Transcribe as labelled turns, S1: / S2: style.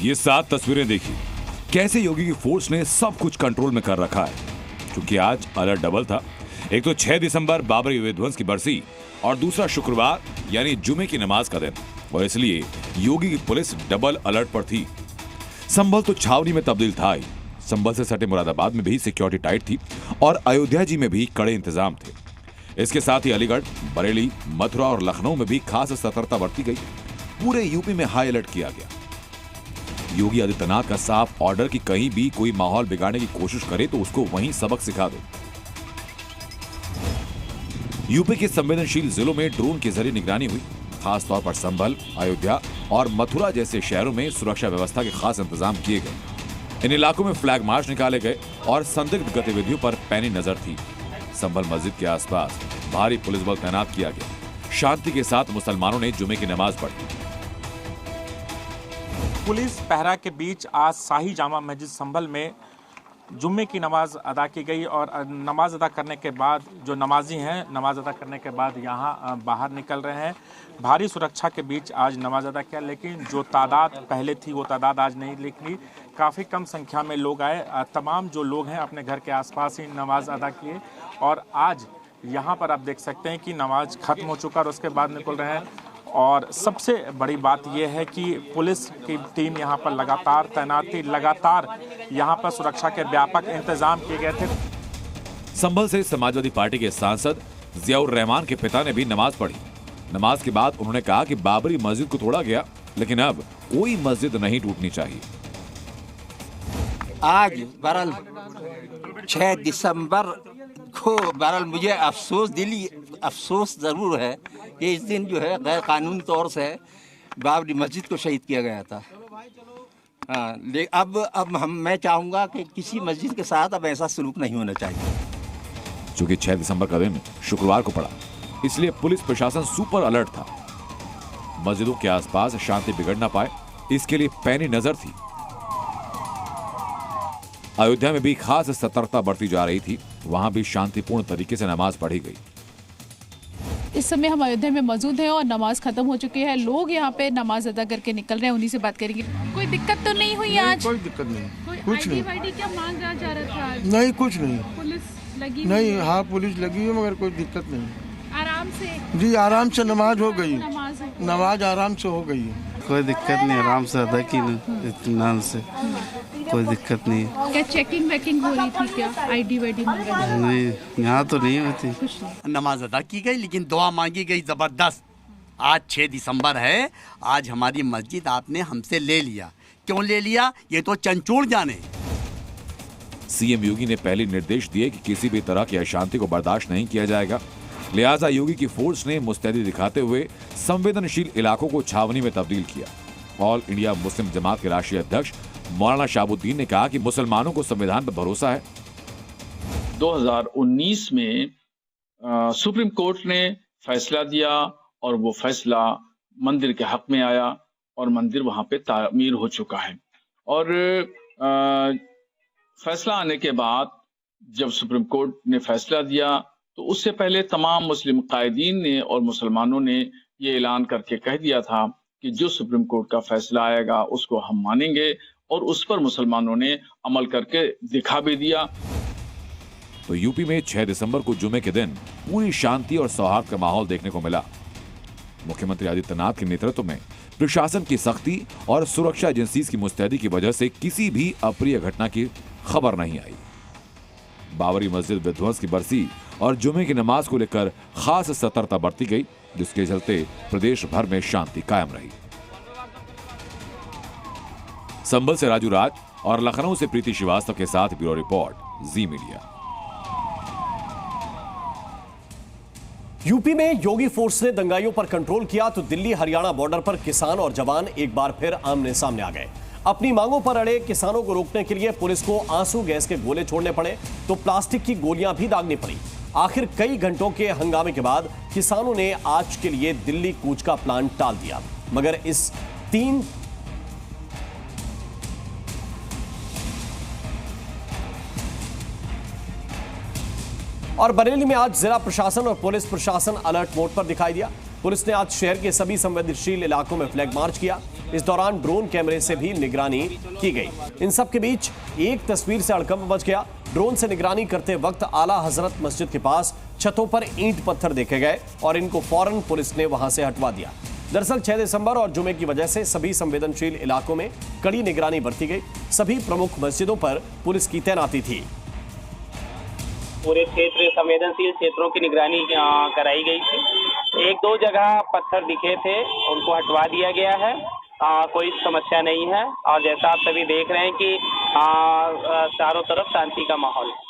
S1: ये 7 तस्वीरें देखिए, कैसे योगी की फोर्स ने सब कुछ कंट्रोल में कर रखा है। क्योंकि आज अलर्ट डबल था। एक तो 6 दिसंबर बाबरी विध्वंस की बरसी और दूसरा शुक्रवार यानी जुमे की नमाज का दिन, और इसलिए योगी की पुलिस डबल अलर्ट पर थी। संभल तो छावनी में तब्दील था ही, संभल से सटे मुरादाबाद में भी सिक्योरिटी टाइट थी और अयोध्या जी में भी कड़े इंतजाम थे। इसके साथ ही अलीगढ़, बरेली, मथुरा और लखनऊ में भी खास सतर्कता बरती गई। पूरे यूपी में हाई अलर्ट किया गया। योगी आदित्यनाथ का साफ ऑर्डर कि कहीं भी कोई माहौल बिगाड़ने की कोशिश करे तो उसको वहीं सबक सिखा दो। यूपी के संवेदनशील जिलों में ड्रोन के जरिए निगरानी हुई। खास तौर पर संभल, अयोध्या और मथुरा जैसे शहरों में सुरक्षा व्यवस्था के खास इंतजाम किए गए। इन इलाकों में फ्लैग मार्च निकाले गए और संदिग्ध गतिविधियों पर पैनी नजर थी। संभल मस्जिद के आसपास भारी पुलिस बल तैनात किया गया। शांति के साथ मुसलमानों ने जुमे की नमाज पढ़ी।
S2: पुलिस पहरा के बीच आज शाही जामा मस्जिद संभल में जुम्मे की नमाज अदा की गई और नमाज अदा करने के बाद जो नमाजी हैं नमाज अदा करने के बाद यहाँ बाहर निकल रहे हैं। भारी सुरक्षा के बीच आज नमाज अदा किया, लेकिन जो तादाद पहले थी वो तादाद आज नहीं निकली। काफ़ी कम संख्या में लोग आए। तमाम जो लोग हैं अपने घर के आसपास ही नमाज अदा किए और आज यहाँ पर आप देख सकते हैं कि नमाज खत्म हो चुका और उसके बाद निकल रहे हैं। और सबसे बड़ी बात यह है कि पुलिस की टीम यहाँ पर लगातार तैनात थी, लगातार यहाँ पर सुरक्षा के व्यापक इंतजाम किए गए थे।
S1: संभल से समाजवादी पार्टी के सांसद जियाउर रहमान के पिता ने भी नमाज पढ़ी। नमाज के बाद उन्होंने कहा कि बाबरी मस्जिद को तोड़ा गया, लेकिन अब कोई मस्जिद नहीं टूटनी चाहिए।
S3: आज बरल 6 दिसंबर को बरल मुझे अफसोस जरूर है कि इस दिन जो है गैर कानूनी तौर से बाबरी मस्जिद को शहीद किया गया था। अब मैं चाहूँगा कि किसी मस्जिद के साथ अब ऐसा सलूक नहीं होना चाहिए।
S1: चूंकि 6 दिसंबर का दिन शुक्रवार को पड़ा, इसलिए पुलिस प्रशासन सुपर अलर्ट था। मस्जिदों के आसपास शांति बिगड़ न पाए, इसके लिए पैनी नजर थी। अयोध्या में भी खास सतर्कता बरती जा रही थी। वहां भी शांतिपूर्ण तरीके से नमाज पढ़ी गई।
S4: इस समय हम अयोध्या में मौजूद हैं और नमाज खत्म हो चुकी है। लोग यहाँ पे नमाज अदा करके निकल रहे हैं, उन्हीं से बात करेंगे। कोई दिक्कत तो नहीं हुई आज?
S5: कोई दिक्कत नहीं, कुछ नहीं।
S4: ID क्या मांग जा रहा था आज?
S5: नहीं, कुछ नहीं।
S4: पुलिस लगी
S5: नहीं, हाँ पुलिस लगी है मगर कोई दिक्कत नहीं।
S4: आराम से?
S5: जी आराम से नमाज हो गई।
S4: नमाज
S5: आराम से हो गई है।
S6: कोई दिक्कत नहीं, आराम से अदा की इत्मीनान से, कोई दिक्कत नहीं।
S4: क्या चेकिंग वेकिंग हो रही थी क्या? ID वाईडी
S6: नहीं, यहाँ तो नहीं होती।
S7: नमाज अदा की गई, लेकिन दुआ मांगी गई जबरदस्त। आज 6 दिसंबर है। आज हमारी मस्जिद आपने हमसे ले लिया। क्यों ले लिया ये तो चंचूड़ जाने।
S1: सीएम योगी ने पहले निर्देश दिए कि किसी भी तरह की अशांति को बर्दाश्त नहीं किया जाएगा। लिहाजा योगी की फोर्स ने मुस्तैदी दिखाते हुए संवेदनशील इलाकों को छावनी में तब्दील किया। ऑल इंडिया मुस्लिम जमात के राष्ट्रीय अध्यक्ष मौलाना शाहबुद्दीन ने कहा कि मुसलमानों को संविधान पर भरोसा है।
S8: 2019 में सुप्रीम कोर्ट ने फैसला दिया और वो फैसला मंदिर के हक में आया और मंदिर वहां पे तामीर हो चुका है। और फैसला आने के बाद जब सुप्रीम कोर्ट ने फैसला दिया तो उससे पहले तमाम मुस्लिम कायदीन ने और मुसलमानों ने ये ऐलान करके कह दिया था कि जो सुप्रीम कोर्ट का फैसला आएगा उसको हम मानेंगे, और उस पर मुसलमानों ने अमल करके दिखा भी दिया।
S1: तो यूपी में 6 दिसंबर को जुमे के दिन पूरी शांति और सौहार्द का माहौल देखने को मिला। मुख्यमंत्री आदित्यनाथ के नेतृत्व में प्रशासन की सख्ती और सुरक्षा एजेंसीज की मुस्तैदी की वजह से किसी भी अप्रिय घटना की खबर नहीं आई। बाबरी मस्जिद विध्वंस की बरसी और जुमे की नमाज को लेकर खास सतर्कता बरती गई, जिसके चलते प्रदेश भर में शांति कायम रही। संभल से राजू राज और लखनऊ से प्रीति श्रीवास्तव के साथ ब्यूरो रिपोर्ट, जी मीडिया।
S9: यूपी में योगी फोर्स ने दंगाइयों पर कंट्रोल किया तो दिल्ली हरियाणा बॉर्डर पर किसान और जवान एक बार फिर आमने सामने आ गए। अपनी मांगों पर अड़े किसानों को रोकने के लिए पुलिस को आंसू गैस के गोले छोड़ने पड़े तो प्लास्टिक की गोलियां भी दागनी पड़ी। आखिर कई घंटों के हंगामे के बाद किसानों ने आज के लिए दिल्ली कूच का प्लान टाल दिया, मगर इस 3 और बरेली में आज जिला प्रशासन और पुलिस प्रशासन अलर्ट मोड पर दिखाई दिया। पुलिस ने आज शहर के सभी संवेदनशील इलाकों में फ्लैग मार्च किया। इस दौरान ड्रोन कैमरे से भी निगरानी की गई। इन सब के बीच एक तस्वीर से हड़कंप मच गया। ड्रोन से निगरानी करते वक्त आला हजरत मस्जिद के पास छतों पर ईंट पत्थर देखे गए और इनको फौरन पुलिस ने वहां से हटवा दिया। दरअसल 6 दिसंबर और जुमे की वजह से सभी संवेदनशील इलाकों में कड़ी निगरानी बरती गई। सभी प्रमुख मस्जिदों पर पुलिस की तैनाती थी।
S10: पूरे क्षेत्र संवेदनशील क्षेत्रों की निगरानी कराई गई थी। 1-2 जगह पत्थर दिखे थे, उनको हटवा दिया गया है। कोई समस्या नहीं है और जैसा आप सभी देख रहे हैं कि चारों तरफ शांति का माहौल है।